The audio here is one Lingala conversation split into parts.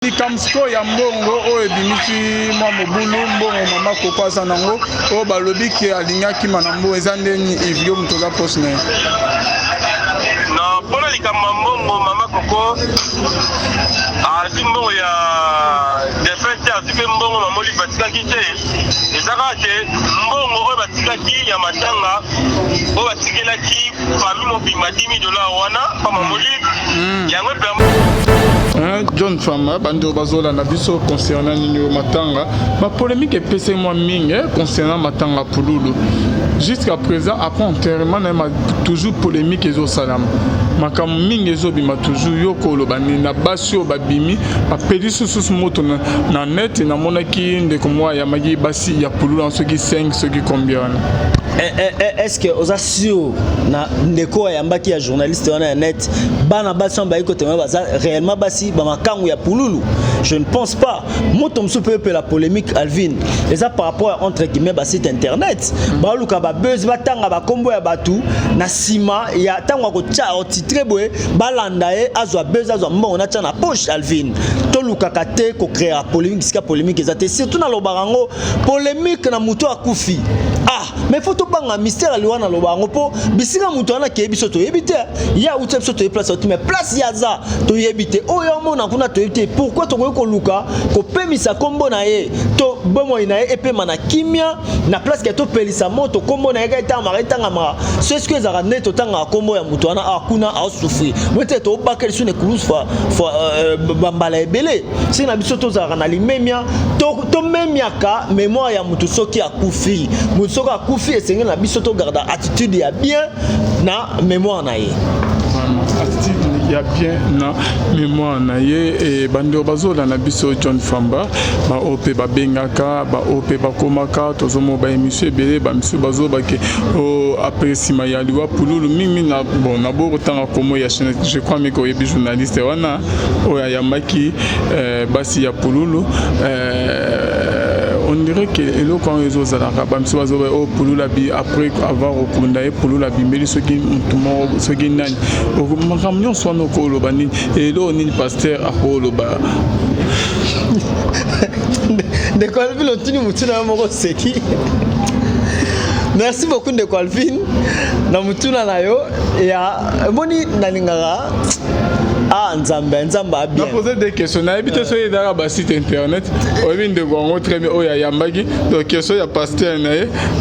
Likamsko ya mbongo oyo ebimisi mwa mobulu mbongo mama koko aza nango oyo balobi ke alingaki manambo eza ndeni ivio moto oza poste na ye na mpona likambo ya mbongo mama koko azwi mbongo ya defete azwi mpe mbongo mamoli batikaki te eza kaka te mbongo oyo batikaki ya matanga oyo batikelaki fami mobimba $10,000 wana pa mamoli yango John Fama bando bazola na biso concernant nini matanga ba polémique epese moi mingi concernant matanga pululu jusqu'à présent après enterrement na toujours polémique ezo salam makam mingi ezo bima toujours yoko lo bani na basio babimi ba pedi susu moto na net na monaki ndeko moi ya magi basi ya pululu en ce qui 5 ce qui combien est-ce que aux assure na ndeko ya mbaki ya journaliste wana net bana basi ba iko tema baza réellement basi ba makangu ya pululu je ne pense pas moto msupe pe la polémique Alvin et ça par rapport à, entre guillemets ba site internet ba luka ba buzz ba tanga ba kombo ya batu na sima ya tanga ko tia o titre boye balanda e azwa buzz azwa mbongo na tia na poche Alvin to luka kate ko créer polémique sika polémique ezate surtout na lobarango polémique na muto akufi mais faut banga mystère aliwana lobango po bisika muto wana ke biso to yebite ya uti biso to place mais place yaza to yebite oyo mona kuna to yebite pourquoi to ko luka ko pemisa kombo na ye to bomo ina ye epema na kimia na place ke to pelisa moto kombo na ye ka tanga maretanga ma c'est ce que za rane to tanga kombo ya muto wana akuna a souffrir mete to bakeli sune kulus fa bambala ebele sina biso to za na limemia to memiaka mémoire ya muto soki akufi muto soki akufi esengeli na biso to garda attitude ya bien na mémoire na ye attitude ya bien na mémoire na ye et bando bazola na biso John Famba ba ope ba bengaka ba ope ba komaka tozomo ba émission ebele ba misu bazoba ke o après sima ya liwa pululu mimi na bon na bo tanga komo ya chaîne je crois mais ko yebi journaliste wana o ya maki basi ya pululu on dirait que le quand ils osent la rabam soit au pulula bi après avoir au kunda et pulula bi mais ce qui ce qui nani au makamion soit no ko lobani et là on est pasteur à holoba de quoi le tini mutuna moko seki. Merci beaucoup de Calvin na mutuna nayo ya boni nalingara nzambe bien. On poser des questions. Na habité sur les site internet. On vient de voir très bien oya yambagi. Donc question ya pasteur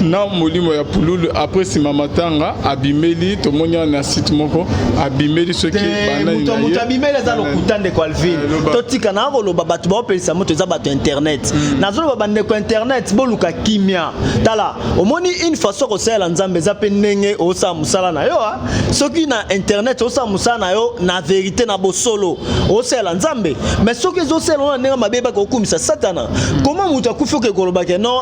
na molimo ya pululu après si mamatanga abimeli to monya na site moko abimeli ce qui bana ina. Muto abimeli za lokuta de Calvin. To tika na ko loba batu ba pelisa moto za batu internet. Na zo loba bande ko internet boluka kimia. Tala omoni une façon ko sala nzambe za pe ndenge o sa musala na yo soki na internet o sa musala na yo na vérité na solo o sela nzambe mais soki zo sela on ndenge mabeba ko kumisa satana comment mutu akufi ke koloba ke non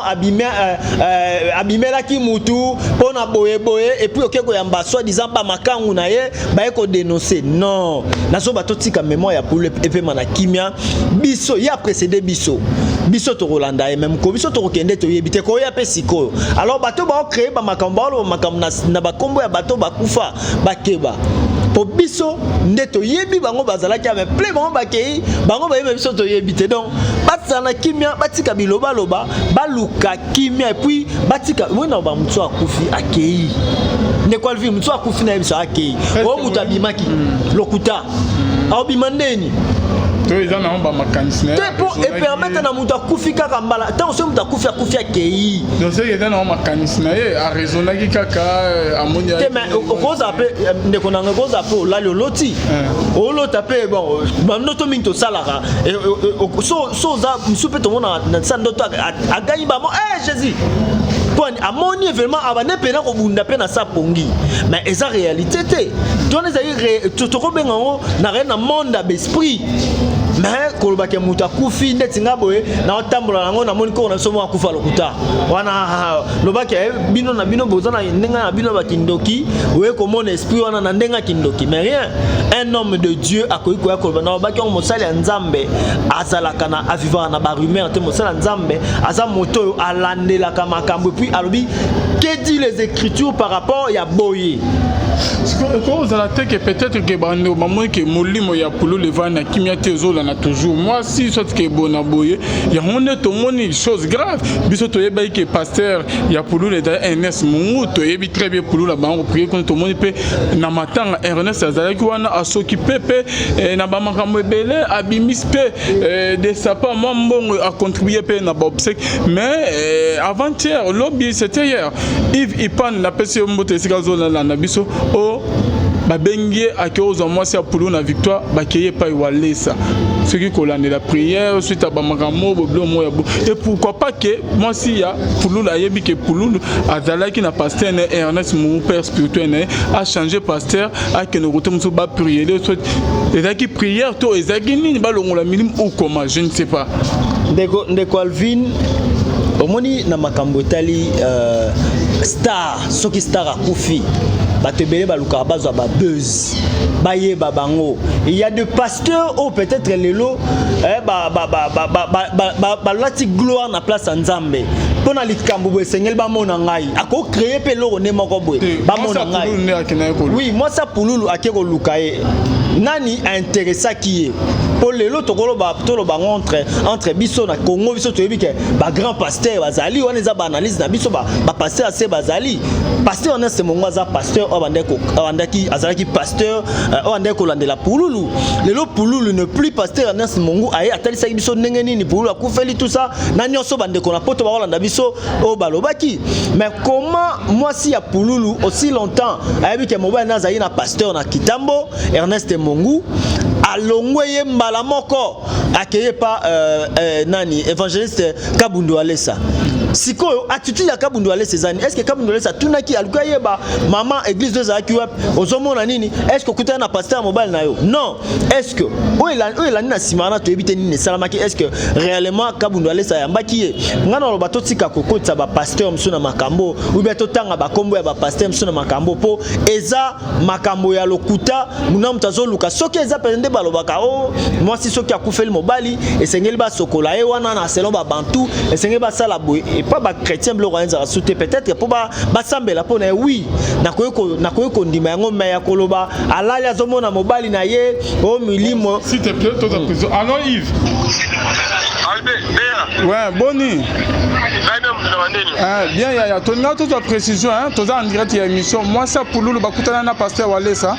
abimela ki mutu pona boye et puis okeko yamba soi disant ba makangu na ye ba eko dénoncer non nazo batotika mémoire ya pour epe mana kimia biso ya précédé biso to Rolanda et même ko biso to kende to yebite ko ya pe sikoyo alors bato ba créer ba makambo na ba kombo ya bato ba kufa ba keba po biso ndeto yebi bango bazalaki ame ple bango bakei bango bayeba biso to yebite donc batsana kimia batika biloba loba baluka kimia et puis batika wena ba mutso akufi akei ne kwa vi mutso akufi na biso akei o mutabimaki lokuta au bimandeni ils en ont pas mécanicien et permettre na mutu akufi kaka mbala tant so mutu akufi akei donc c'est ils en ont mécanicien a raisonné kaka amoni mais cause après ne konanga cause après la loti o lo tapé bon banoto minto salara so za msupe to mona na sandoto agayi ba mo Jésus amoni événement abane pena ko bunda pena sa pongi mais eza réalité té donne za totoko bengo na rien na monde d'esprit mais koloba ke mutu akufi ndeti ngaboye na otambola nango na moni ko na somo akufa lokuta wana loba ke bino na bino bozana ndenga na bino bakindoki we ko mon esprit wana na ndenga kindoki mais rien un homme de Dieu akoyi ko yakoloba na ba ke on mosali ya nzambe azalaka na avivara na ba rumeur te mosali ya nzambe aza moto alandela ka makambo puis alobi que dit les écritures par rapport ya boye Vous allez peut-être que bando maman que molimo ya pulu le vana kimia tezola na toujours moi si soit que bonaboye ya on est au monde chose grave biso to yeba que pasteur ya pulu le Ernest Mungu to yebi très bien pulu la bango prier contre monde pe na matanga Ernest azalaki wana asokipe pe na ba makambo ebele abimis pe de sapa mbongo a contribuer pe na obsèque mais avant-hier lobby c'était hier Yves Ipan la pese mbote sikazola na biso o babengie akeoza mwasi ya pulu na victoire bakeye pa iwalesa ceux qui collent la prière suite à bamakambo boblo moya bo et pourquoi pas que mwasi ya pulu la yebi que pulu azalaki na pasteur Ernest Mungu père spirituel a changé pasteur a que nous retourne sur ba prier les qui prière to ezaki nini balongola minimum ou comment je ne sais pas ndeko Alvin omoni na makambo tali star soki star akufi batebele baluka bazwa ba buzz baye babango il y a des pasteurs ou peut-être lelo lati gloire na place nzambe pona likambo bo sengel ba mona ngai ako créer pe loro ne moko boy ba mona ngai oui moi ça pululu akeko lukaye nani a intéressé qui est pour lelo tokolo ba entre biso na Congo biso to yebi ke ba grand pasteur bazali wana za ba analyse na biso ba pasteur assez bazali pasteur on est ce mongo za pasteur Obandaki azalaki pasteur Obandeko landela pululu lelo pululu ne plus pasteur Ernest Mungu aye atalisa biso ndenge nini pululu akufeli tout ça na nyonso bandeko na poto ba landa biso o balobaki mais comment moi si ya pululu aussi longtemps ayebi ke mobile na zayi na pasteur na Kitambo Ernest Mungu alongweye mbala moko akeye pa nani évangéliste Kabundu Alesa sikoyo attitude ya Kabundu Alesa zani est-ce que Kabundu Alesa tunaki alukaye ba maman église de Zaki web ozomona nini est-ce que kutana na pasteur mobile na yo non est-ce que oila nina simana to ebite nini salamaki est-ce que réellement Kabundu Alesa yambaki ye ngana lo bato tika kokotsa ba pasteur msuna makambo ou bien totanga ba kombo ya ba pasteur msuna makambo po eza makambo ya lokuta muna mtazo luka soki eza pende balobaka o moi si soki akufeli mobali esengeli ba sokola e wana na selon ba bantu esengeli ba sala boy et pas ba chrétien blo ranza souté peut-être pour ba sambela po na oui na koyeko ndima yango me ya koloba alali azomona mobali na ye o milimo s'il te plaît toi ta prison alors Yves ouais boni bien ya tonna toute la précision hein toi en direct ya émission moi ça pour lulu bakutana na pasteur Walesa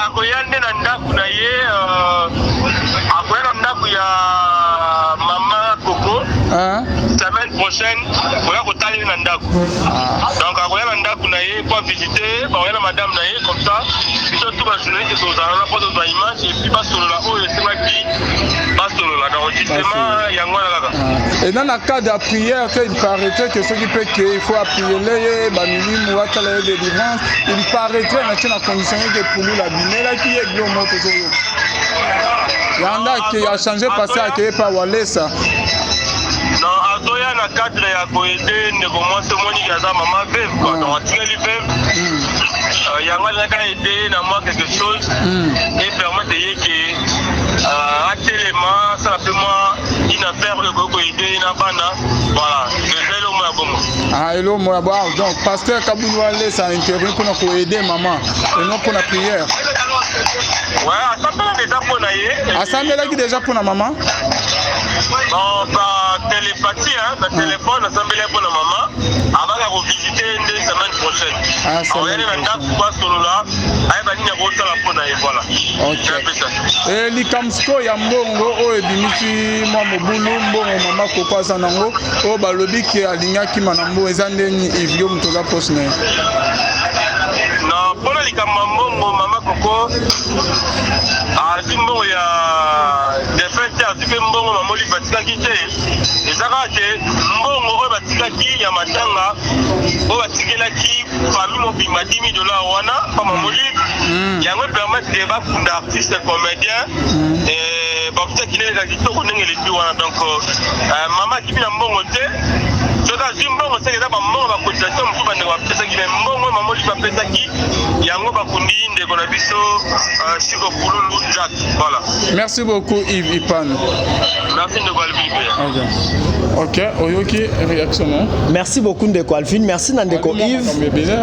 akoyande na ndaku na ye akoyana ndaku ya mama Coco semaine prochaine oya kotali na ndaku donc akoyana ndaku na ye pour visiter baoyana madame na ye comme ça biso tout ba journaliste tozala na poto za image et puis basolola oyo esengaki basolola donc justement yango na kaka et dans la cas de prière il paraîtrait que ceux qui peut qu'il faut appuyer ba milimu watala de délivrance il paraîtrait na condition que pour nous la binela qui est gros moto zoyo yanda qui a changé passé à qui pas Walesa non azoya na cadre ya koede ndeko mwasi moni kaza mama veuve quoi donc atikeli veuve yango azalaka aider na moi quelque chose et permettre ye que atelema ça fait moi une affaire de koko aider na bana voilà c'est le mot bongo hello moi donc pasteur Kabundu Alesa intervient pour nous aider maman et non pour la prière ouais assemblée déjà pour na ye assemblée déjà pour la maman bon par télépathie hein par téléphone assemblée pour la maman avant de visiter une semaine prochaine on est dans ndaku kwa solola ayeba nini akosala pour na ye voilà OK et likamsko ya mbongo o ebimisi mwa mobulu mbongo mama Coco aza nango o balobi ke alingaki manambo eza ndeni ivio mtoza poste na non pona likamba mbongo mama Coco azwi mbongo ya defete azwi mpe mbongo mamoli batikaki te ezaka te mbongo oyo batikaki ya matanga oyo batikelaki famille mobimba $10 000 wana pa mamoli yango epermettre bakunda artiste comédien bakutakile ezala kitoko ndenge eleki wana donc mama akimi na mbongo te soka zimbongo seke za bamongo bakotisation mosusu bandeko bapesaki me mbongo mamoli bapesaki yango bakundi ndeko na biso Chico Pululu Jack. Voilà. Merci beaucoup Yves Ipan. Merci ndeko Alvin. Ok, Oyoki, réaction. Merci beaucoup Ndeko Alvin, merci Nandeko Yves.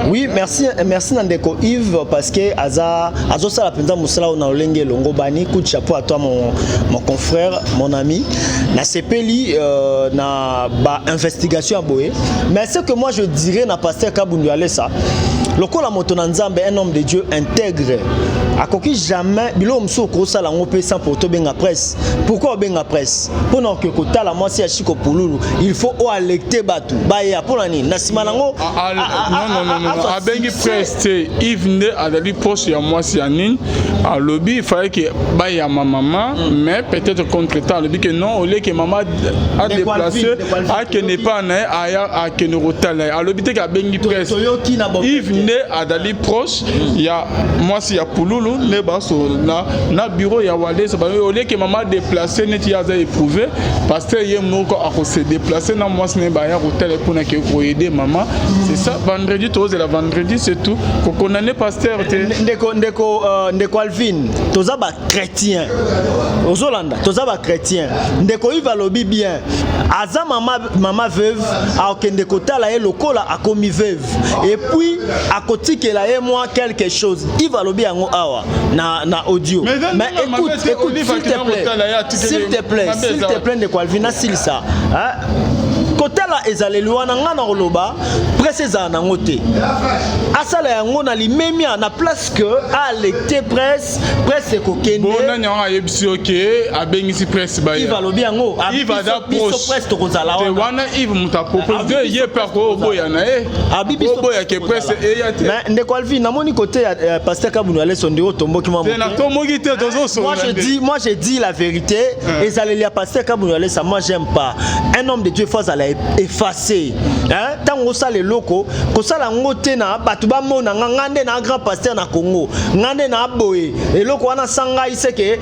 Oui, merci Nandeko Yves parce que Azo Sala Penza Moussala on a olenge longo bani, coup de chapeau à toi mon confrère, mon ami. Na CPLI na ba investigation à Boé. Mais ce que moi je dirais na pasteur Kabundu Alessa, lokola Motona Nzambe, un homme de Dieu intègre. A koki jamais bilo mso ko sala ngopé sans pour to benga presse. Pourquoi benga presse? Pour non que kota la moi si Chico Pululu, il faut o alecter batu. Ba ya pour nani na simanango. Non. A bengi presse Yves ne a dali poste ya moi si anine. A lobby il fallait que ba ya ma maman mais peut-être contre-temps lobby que non au lieu que maman a déplacé a que n'est pas na a que ne rotala. A lobby te ka bengi presse. Yves ne a dali proche il y a moi si ya Pululu ne baso na bureau ya Wale so ba au lieu que maman déplacer net ya za éprouvé parce que yé moko a se déplacer na moi ne ba ya hôtel pour na que pour aider maman. C'est ça vendredi tous la vendredi c'est tout ko condamner pasteur ndeko Alvin toza ba chrétien ozolanda toza ba chrétien ndeko Yves alobi bien aza mama veuve a okende kotala ye lokola a commis veuve et puis a kotikela ye moi quelque chose Yves alobi yango awa na audio mais écoute s'il te plaît ndeko Alvin s'il ça kotala ezaleli wana ngana oloba presse za na ngote asala yango na limemia na place que a lecter presse ko kende bona nyanga yebisi oke abengisi presse ba Yves alobi yango Yves presse to kozala wana wana Yves muta propose ye pa ko boya na boya ke presse e ya te mais ndeko Alvin na moni côté pasteur Kabundu Alessa ndiro tomboki mwa na tomoki te tozo so moi je dis la vérité ezaleli ya pasteur Kabundu Alessa moi j'aime pas un homme de Dieu faut aller effacé hein tango ça les locaux ko sala ngote na batu ba mona ngande na grand pasteur na Congo ngande na boye eloko wana sanga iseke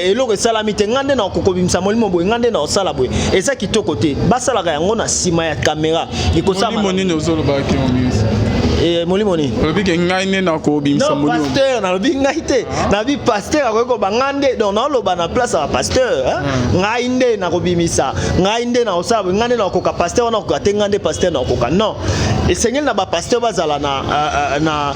eloko salamite ngande na kokobimisa molimo boye ngande na osala boye eza kitoko te basala ga yango na sima ya caméra ikosa moni no zolo ba ki molimo ni lobi ke ngaine na ko bimisa molimo pasteur na lobi ngaite na bi pasteur akoko bangande donc na loba na place ya pasteur ngainde na ko bimisa ngainde na osaba ngande na ko ka pasteur na ko ka ngande pasteur na ko ka non et seigneur na ba pasteur bazala na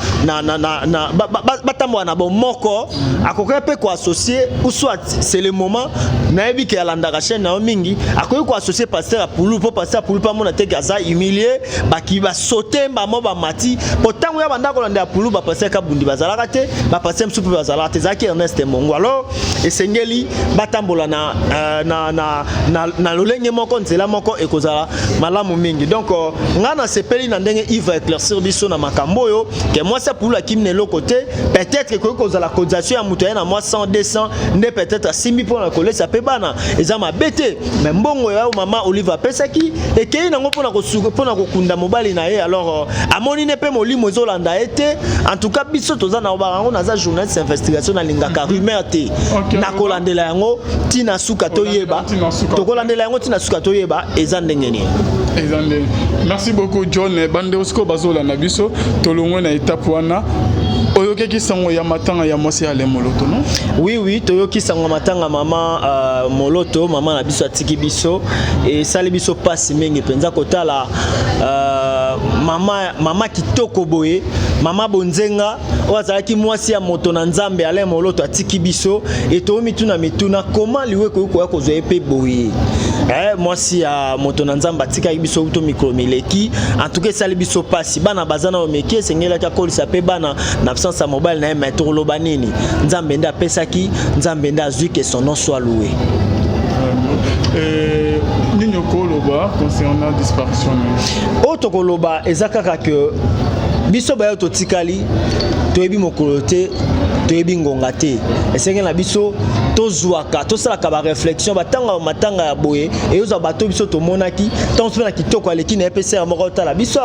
batambo na bon moko akoka pe ko associer ou soit c'est le moment na ebi ke alanda ka chaîne na mingi akoki ko associer pasteur à Pululu pour pasteur Pululu pa mona te gaza humilier ba ki ba sauter ba mo ba mati potango ya banda ko landa Pululu ba pasteur Kabundi bazala te ba pasteur Msupu bazala te zaki Ernest Mongo alors esengeli batambola na lolenge moko nzela moko ekozala malamu mingi donc ngana sepeli na ndenge il va éclaircir biso na makambo yo que moi ça Pululu akimne le côté peut-être que kozala cotisation ya muto na moi 100 200 ne peut-être 6000 pour la coller ça peut bana eza mabete mais mbongo ya mama Oliver pesaki et kei nango pona kosuka pona kokunda mobali na ye alors amoni ne pe molimo ezolanda ete en tout cas biso toza na obarango naza journaliste investigation na lingaka rumeur te na kolandela yango tina suka toyeba to kolandela yango tina suka toyeba eza ndenge ni merci beaucoup John bande osko bazola na biso tolongwe na étape wana oyoki sango ya matanga ya mwasi ale moloto non oui toyoki sango matanga mama moloto mama na biso atiki biso et sali biso pasi mingi penza kotala mama kitoko boye mama bonzenga ozalaki mwasi ya moto na Nzambe ale moloto atiki biso et to mituna comment liwe ko kozwa epe boye mwasi ya moto na Nzambe atika biso uto micro mileki en tout cas sali biso pasi bana bazana o meki sengela ka kolisa pe bana na sa mobile na metro lobanini Nzambe nda pesaki Nzambe nda azui que son nom soit loué nino koloba concernant disparition auto koloba ezakaka que biso ba to tikali toyebi mokolo te toyebi ngonga te esenge na biso tozwaka tosalaka ba réflexion batanga matanga ya boye et oza bato biso to monaki tant na kitoko aleki na EPCR moko tala biso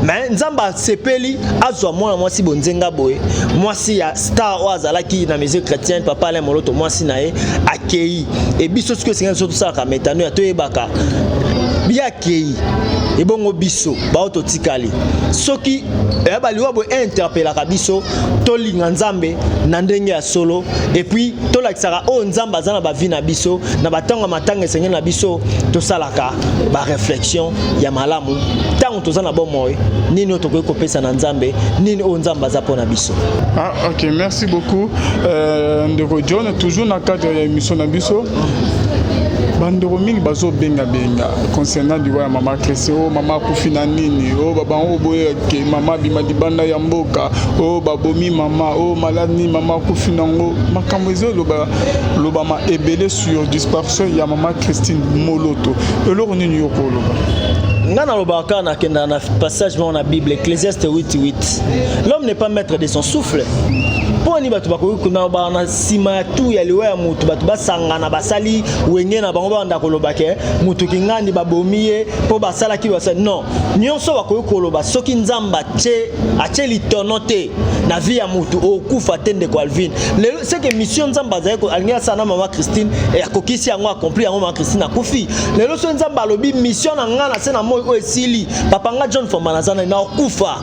mais Nzamba sepeli azwa mwana mwasi bonzenga boye mwasi ya star oazalaki na musique chrétienne papa ale moloto mwasi na ye akei et biso ce que c'est surtout ça ka metano ya toyebaka bien akei et bongo biso ba ototikali soki baliwa bo interpellaka biso tolinga nzambe na ndenge ya solo et puis tolakisaka o nzambe azana ba vie na biso na batanga matanga esengeli na biso tosalaka ba réflexion ya malamu tango tozana bon moyo nini otokoki kopesa na nzambe nini o nzambe aza pona biso. Ok, merci beaucoup ndeko John, toujours na cadre ya émission na biso bandeko mingi bazo benga concernant liwa ya mama Krese o mama kufina nini o baba o boye ke mama bima dibanda ya mboka o babomi mama o malade mama kufina ngo makambo ezo loba ma ebele sur disparition ya mama Christine Moloto eloko nini yoko loba Ngana lobaka na kenda na passage dans la Bible Ecclésiaste 8:8. L'homme n'est pas maître de son souffle. Pour ni batu bakoki kuna ba na sima tu ya liwa ya mutu batu basangana basali wenge na bango banda kolobake mutu kingani babomiye po basala ki basa non nyonso bakoki koloba soki nzamba ache litonote na vie ya mutu okufa tende kwa Alvin lelo c'est que mission nzamba za ko alinga sana mama Christine et akokisi yango accompli yango mama Christine akufi lelo so nzamba lobi mission na ngana se na moyo o esili papa nga John Fomanazana na okufa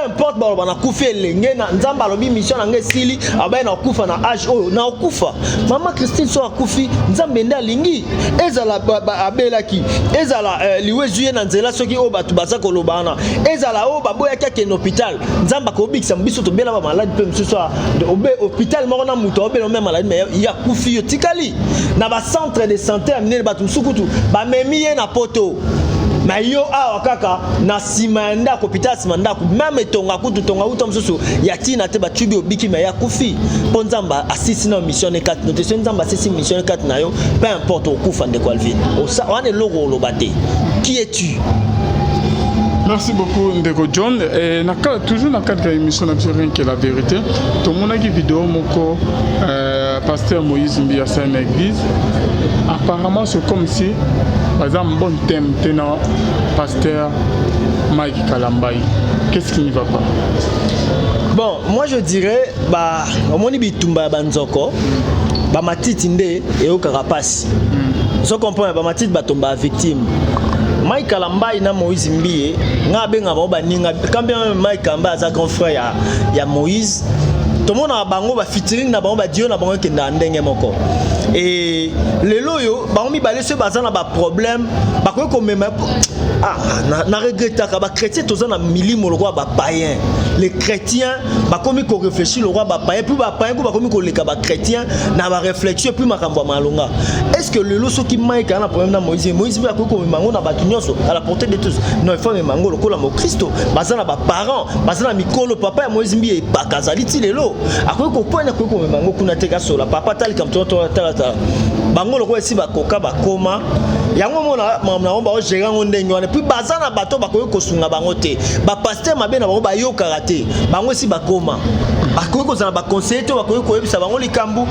importe ba na kufa elenge na nzamba alobi mission na ngesili abaye na kufa na âge oyo na okufa mama Christine so akufi nzambe nda lingi ezala abelaki ezala liwezuye na nzela soki o batu baza kolobana ezala o baboya kake na hôpital nzamba ko bikisa mbiso to bela ba malade pe msuso obe hôpital moko na muto obela même malade mais ya kufi yo tikali na ba centre de santé amine batu msukutu ba memiye na poto na yo awa kaka na sima nda hôpital sima nda même tonga kutu tonga uto msusu ya tina te ba tubi obiki me ya kufi po nzamba asisi na mission 4 notation nzamba asisi mission 4 na yo peu importe okufa ndeko Alvin wana logo lobate qui es-tu? Merci beaucoup Ndeko John. Et toujours dans le cadre de l'émission Rien que la vérité, tout le monde a une vidéo moko pasteur Moïse Mbia à une église. Apparemment c'est comme si par exemple bon thème tenant pasteur Mike Kalambai. Qu'est-ce qui ne va pas? Bon, moi je dirais bah au moni bitumba banzoko ba matiti nde et au carapasi. So comprend ba matiti batomba victime. Mike Kalambai na Moïse Mbie nga benga ba baninga quand bien Mike Kamba aza grand frère ya Moïse tout le monde a bango ba featuring na bango ba Dieu na bango kenda ndenge moko et lelo yo bango mi balé ce bazan na ba problème ba ko même na regretta ka ba chrétien toza na milimo le roi ba païen les chrétiens ba komi ko réfléchir le roi ba païen puis ba païen ko ba komi ko leka ba chrétien na ba réflexion puis makambo malonga est-ce que lelo so ki Mike na problème na Moïse ba ko mango na ba tunyoso à la portée de tous non il faut me mango le ko la mo Christo bazana ba parents bazana mikolo papa ya Moïse Mbie ba kazaliti lelo akoki kopona akoki komemango kuna te kasola papa tali kam to talata bango loko esi bakoka bakoma yango mona mamna omba o gérer ngo ndenge wana puis bazana bato bakoki kosunga bango te ba pasteur mabe na bango ba yo karate bango esi bakoma bakoki kozala ba conseiller to bakoki koyebisa bango likambu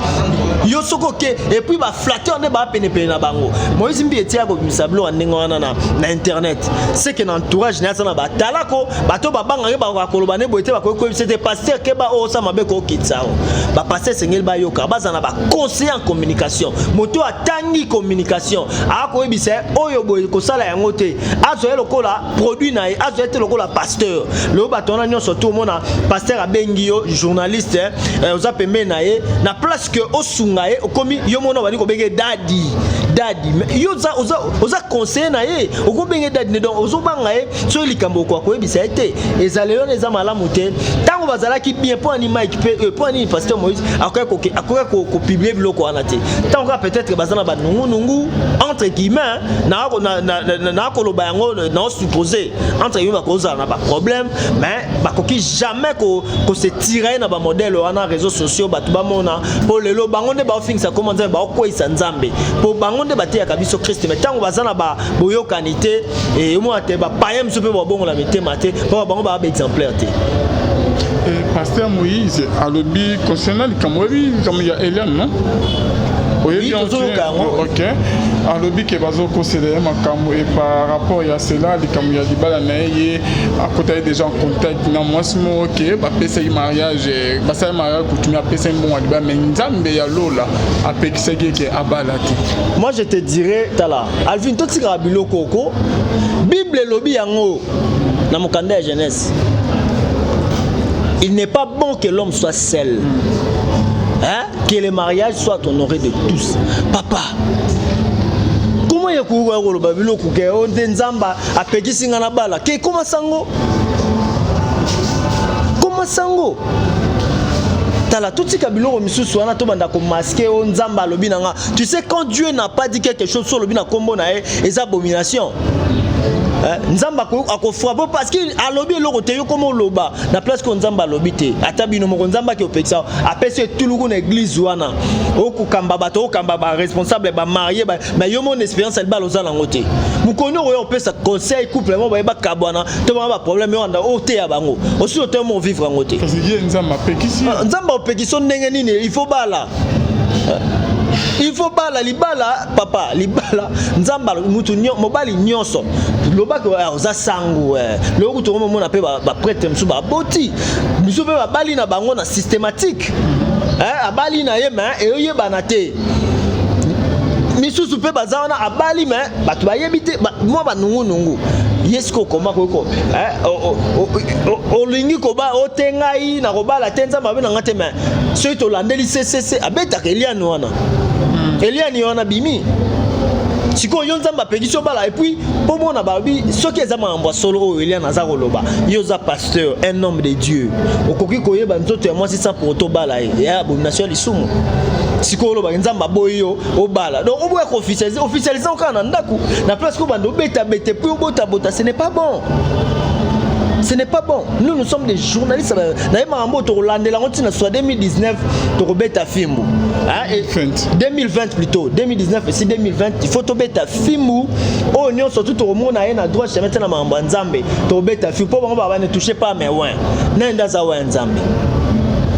yo soko ke et puis ba flatter nde ba pene na bango Moïse Mbie etia ko bisablo ndenge wana na internet c'est que dans entourage na sana ba talako bato babanga yo ba koloba ne boite bakoki koyebisa te pasteur ke ba o sa mabe ko kitsao ba pasteur sengel ba yo ka bazana ba conseiller en communication moto atangi communication a ko yebisa oyo boye ko sala yango te azo lokola produit na azo ete lokola pasteur le bato na nyonso tout mona pasteur abengi yo journaliste oza pembe na ye na place que osunga ye okomi yo mona bani ko benge dadi yo oza conseiller na ye okobenge dadi ne donc ozo banga ye so likambo ko yebisa ete ezale yo eza malamu te tango bazala ki bien pour ani Mike pour ani pasteur Moïse akoki ko publier biloko wana te tango peut-être bazana ba nungu entre guillemets na ko loba yango na supposer entre guillemets ko za na ba problème mais bakoki jamais ko se tirer na ba modèle wana réseaux sociaux batu ba mona pour lelo bango ne ba finisa comment dire ba ko isa nzambe pour bango ne ba te ya kabiso Christ mais tango bazana ba boyo kanité et moi te ba paiem super bon la mete maté pour bango ba exemplaire te. Pasteur Moïse, à l'objet concernant les Camerounais, comme il y a Eliane, non? Oui, ok. Alobi ke bazo considérer makambo et par rapport à cela, les kamu ya libala na ye à côté des gens en contact na moi simo ok, ba pesa mariage, ba sa mariage coutume pesa bon libala mais nzambe ya lola apekisa ke abala te. Moi je te dirais tala, Alvin to tika biloko ko Bible lobi yango na mokanda ya jeunesse. Il n'est pas bon que l'homme soit seul. Hein? Que le mariage soit honoré de tous. Papa, comment il y a un babilo qui est nzamba a pekisi ngana bala? Comment sango? Comment sango? Tala tout ce kabilo misusu wana to banda ko masquer on nzamba lobi nanga. Tu sais quand Dieu n'a pas dit quelque chose sur lobi na kombo na et abomination. Nzamba ko frappe parce qu'il a lobby le côté comme loba na place ko nzamba lobby te atabino mo nzamba ki opekisa apese tuluku na église wana okukamba bato okamba ba responsable ba marié ba yo mon expérience elle ba lozala ngote mukonyo oyo opesa conseil couple mo ba kabwana to ba problème wanda o te ya bango osi o te mo vivre ngote parce que nzamba pekisi nzamba opekiso ndenge nini il faut bala. Il faut pas la libala papa libala nzamba mutu mobali nyonso loba ko oza sangu loko to mo na pe ba prêtre msu ba boti miso pe ba bali na bango na systématique abali na ye mais e ye banate misusu pe bazana abali mais batu ba yebite moi ba nungu yesko koma ko olingi ko ba otengai na ko bala tenza mabe na ngate mais so to landeli cc abeta ke Eliane wana Eliane wana bimi siko yo nzamba pekiso bala et puis pour moi na babi soki ezama ambwa solo o Eliane azako loba yo za pasteur un homme de Dieu okoki koyeba nzoto ya moi c'est ça pour to bala ya abomination lisumu siko loba nzamba boyo obala donc on doit officialiser okana ndaku na place ko bando beta bete puis obota bota ce n'est pas bon. Ce n'est pas bon. Nous sommes des journalistes. Soit 2019, Fimbu. 2020 plutôt. 2019 et 2020, il faut beta Fimbu. Oh, nous surtout au monde à droite, je mettais la main en Zambé. Beta Fimbu. Pour moi, ne touchez pas mes ouins. N'en zawa en Zambé.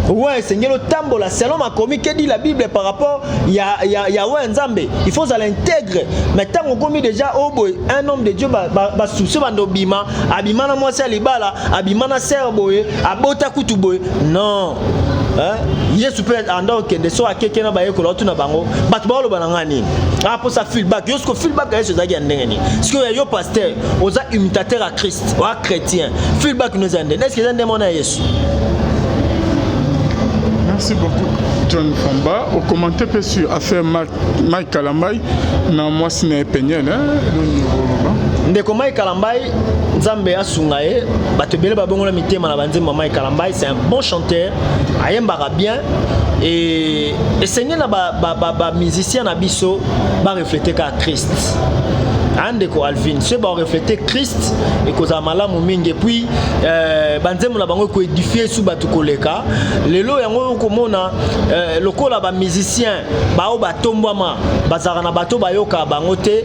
Ouais, Seigneur, le tambola, selon ma comique, que dit la Bible par rapport, il y a ouais, Nzambe. Il faut l'intégrer. Mais tant qu'on commis déjà, oh boy, un homme de Dieu, bah, sous bando bima, abimana moi c'est libala, abimana serboye, abota kutuboy. Non. Hein? Yesu peut être en dehors de soit quelqu'un n'a pas eu que l'autre n'a pas eu. But bon le banangani. Ah pour ça feedback. Yosko feedback est chose à gagner n'engani. Parce que yo pasteur, aux imitateurs à Christ, ou à chrétien. Feedback nous a donné. Est-ce que vous avez demandé à Yesu? Merci beaucoup John Famba. Au commentaire sur affaire Mike Kalambai, na moi c'est un péniel le niveau là. Ndeko Mike Kalambai, Nzambe asungaye, batebele babongola mitema na banzema Mike Kalambai, c'est un bon chanteur, ayembara bien et Seigneur na ba musicien na biso ba refléter ka Christ. Andeko Alvin, ce va refléter Christ et cause à malamu mingi puis banzemu la bango ko édifier sous batu koleka lelo yango komona lokola ba musicien ba o batombwama bazara na bato bayoka bango te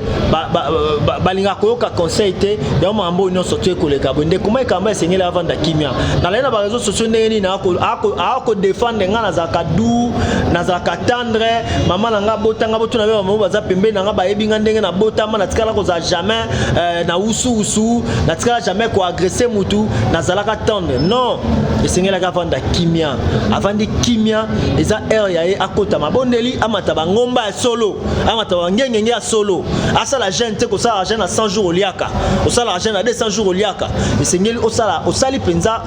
balinga koyoka conseil te ya mambo ino sote koleka bonde kuma ikamba sengela avanda kimia na lena ba réseaux sociaux ndeni na ako défendre ngana za kadu na za katendre mama nanga botanga botu na ba baza pembe nanga ba yebinga ndenge na botama na tikala za jamais na usu na tikala jamais ko agresser mutu na zalaka tendre non esengela ka vanda kimia avandi kimia eza air ya akota mabondeli amata bangomba ya solo amata wangenge ya solo asala gente ko sala jeune na 100 jours oliaka osala jeune na 200 jours oliaka esengeli osali penza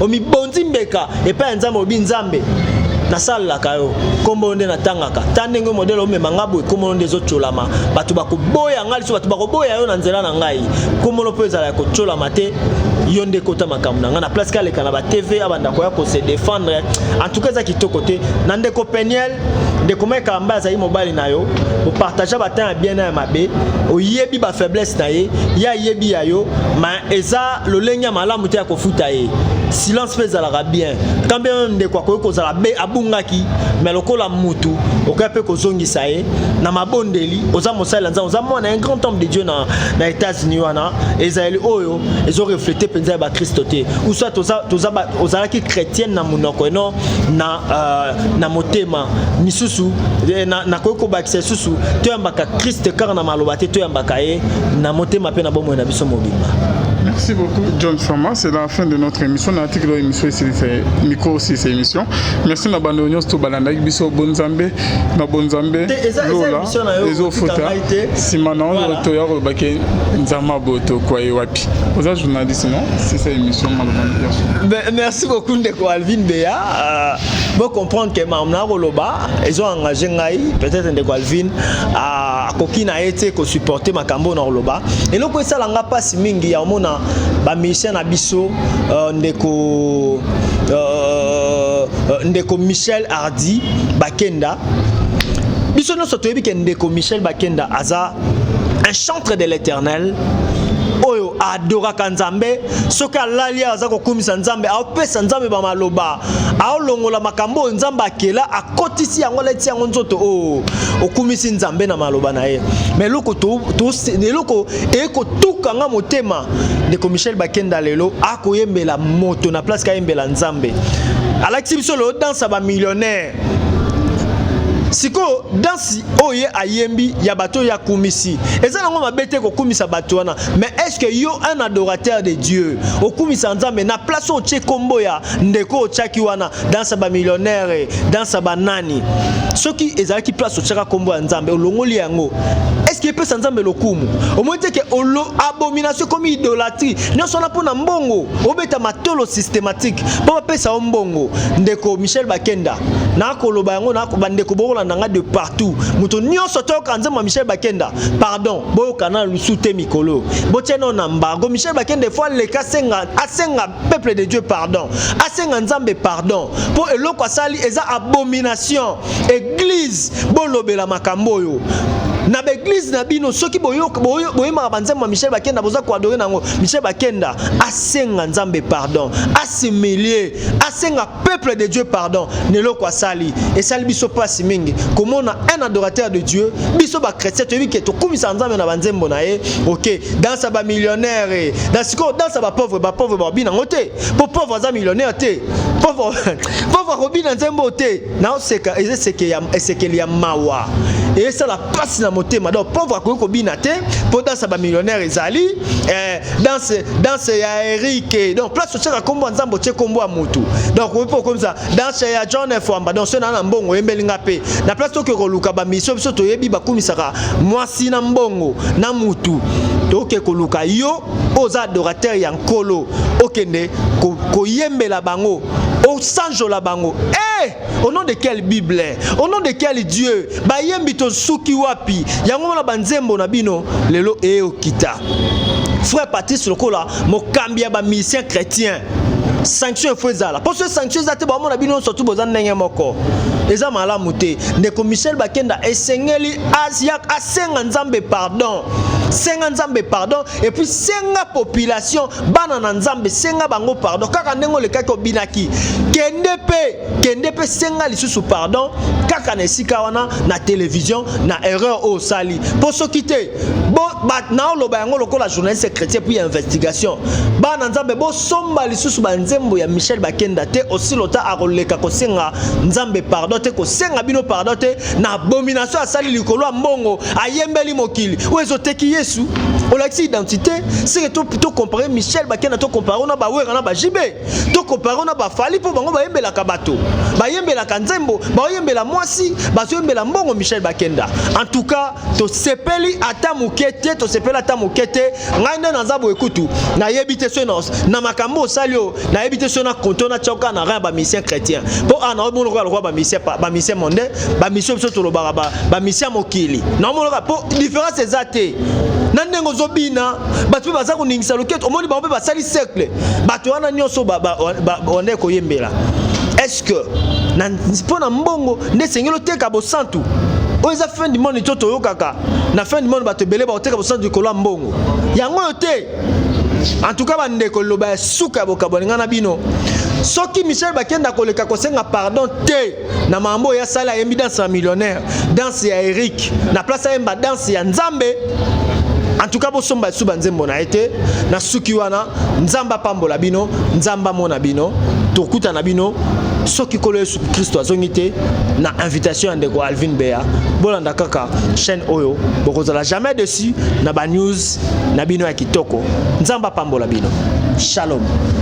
omi bondi mbeka et pas nzambe obi nzambe na sala kayo kombo nde na tangaka tandenge modèle o memanga boy kombo nde zotolama batu bakoboya ngali so batu bakoboya yo na nzela na ngai kombo lo peza la ko tolama te yonde kota makamna na place kale kana ba TV abanda ko ya ko se défendre en tout cas za kitoko te na ndeko peniel de comment kamba za mobile na yo o partager ba temps bien na mabe o yebi ba faiblesse na ye ya yebi ya yo ma eza lo lenya malamu te ya ko futa ye silence pesa la bien quand bien de quoi ko za la be abungaki mais lokola mutu okape ko zongisa ye na mabondeli oza mosala nza oza mona un grand homme de Dieu na États-Unis wana ezali oyo ezo refléter penza ba Christoté ou soit oza ki chrétienne na munoko non na motema misusu lisusu na koyoko bakisa lisusu toyambaka Christ kaka na maloba te toyambaka ye na motema pe na bomoi na biso mobimba. Merci beaucoup John Fama, c'est la fin de notre émission. L'article de l'émission ici c'est micro aussi c'est émission. Merci na bande union to balanda biso bonzambe na bonzambe lola ezo futa simana on to ya robake nzama boto kwa wapi. Oza journaliste non, c'est cette émission malheureusement. Merci beaucoup ndeko Alvin Beya. Bon comprendre que mamna roloba ils ont engagé ngai peut-être ndeko Alvin a kokina été ko supporter makambo na roloba et loko esala nga pasi mingi ya mona ba mission na biso ndeko Michel Hardy Bakenda biso no sotoyebi ke ndeko Michel Bakenda aza un chantre de l'Éternel oyo adoraka nzambe soki alali aza kokumisa nzambe aopesa nzambe bamaloba aolongola makambo nzambe akela akotisi yango leti yango nzoto o okumisi nzambe na maloba na ye mais eloko ekotuka nga motema ndeko Michel Bakenda lelo akoyembela moto na place kayembela nzambe alakisi biso lelo dansa bamillionnaire siko dansi oye ayembi ya bato ya kumisi eza nango mabete ko kumisa bato wana mais est-ce que yo un adorateur de Dieu okumisa nzambe na place o tche kombo ya ndeko o tchaki wana dansa ba millionnaire dansa ba nani soki ezalaki place o tchaka kombo ya nzambe olongoli yango est-ce que peut nzambe lokumu au moins que abomination comme idolâtrie non sona pona mbongo obeta matolo systématique po pesa mbongo ndeko Michel Bakenda na koloba yango na ko bandeko bokola nanga de partout muto nyonso to kanzema Michel Bakenda pardon boyo kana lusute mikolo boteno na mbago Michel Bakenda fois le kasenga asenga peuple de Dieu pardon asenga nzambe pardon po eloko asali eza abomination église bolobela makambo yo na l'église na bino soki boyo ma banzema Michel Bakenda boza ko adorer nango Michel Bakenda asenga nzambe pardon assimilier asenga peuple de Dieu pardon neloko asali et sali biso passe mingi comment on a un adorateur de Dieu biso ba chrétien to biki to kumisa nzambe na banzembo na ye OK dans sa ba millionnaire dans ce dans sa ba pauvre ba bina ngote pour pauvre za millionnaire te pauvre robina nzembo te na oseka ezeke ya mawa et ça la passe na motema donc pauvre ko bina te pour dans sa ba millionnaire ezali dans ce ya Eric donc place chaka kombo nzambo che kombo a mutu donc on comme ça dans ce ya John Famba donc ce na mbongo embelinga pe na place to ko luka ba mission biso to yebi ba kumisaka mwasi na mbongo na mutu to ke ko luka yo aux adorateurs ya nkolo okende ko yembela bango au sanjo la bango au nom de quelle Bible au nom de quel Dieu ba yembi to suki wapi yango na banzembo na bino lelo okita frère Patrice lokola mokambia ba mission chrétien sanction faisala parce que sanction zate ba mona bino surtout bozan ndenge moko eza malamu te ndeko Michel Bakenda esengeli asiak asenga nzambe pardon senga nzambe pardon et puis senga population bana na nzambe senga bango pardon kaka ndengo le kaka binaki kende pe senga lisusu pardon kaka na esika wana na télévision na erreur au sali pour so quitter bo bat na loba yango lokola journaliste chrétien puis investigation bana nzambe bo somba lisusu banzembo ya Michel Bakenda te aussi lota akoleka ko senga nzambe pardon te ko senga bino pardon te na abomination asali likolo mbongo ayembeli mokili wezo teki Yesu on a identité c'est que plutôt comparer Michel Bakenda to comparer on a ba wera na ba jibe to comparer on a ba fali po bango ba yembela kabato ba yembela kanzembo ba yembela mwasi ba yembela mbongo Michel Bakenda en tout cas to sepeli ata mukete to sepeli ata mukete ngande na nzabo ekutu na yebite sonos na makambo salio na yebite sona kontona choka na ra ba mission chrétien po ana omo lokwa ba mission monde ba mission biso to lo ba mission mokili na omo lokwa po différence ezate na ndengo zobina bato baza ko ningisa loketo omoni ba ba sali cercle bato wana nyoso ba onde ko yembela est-ce que na pona mbongo nde sengelo teka bo santu oza fin du monde toto yokaka na fin du monde bato belé ba teka bo santu ko la mbongo yango yote en tout cas bandeko loba suka bokabolinga na bino soki Michel Bakenda koleka kosenga pardon te na mambo ya sala yembi dans un millionnaire dans ya Eric na place yemba dans ya Nzambe en tout cas bosomba suba nzembo na ete na suki wana Nzamba pambola bino Nzamba mona bino tokuta na bino soki kolo Yesu Christ azongite na invitation ya ndeko Alvin Bea bolanda kaka chaîne oyo bokozala jamais dessus na ba news na bino ya kitoko nzamba pambola bino shalom.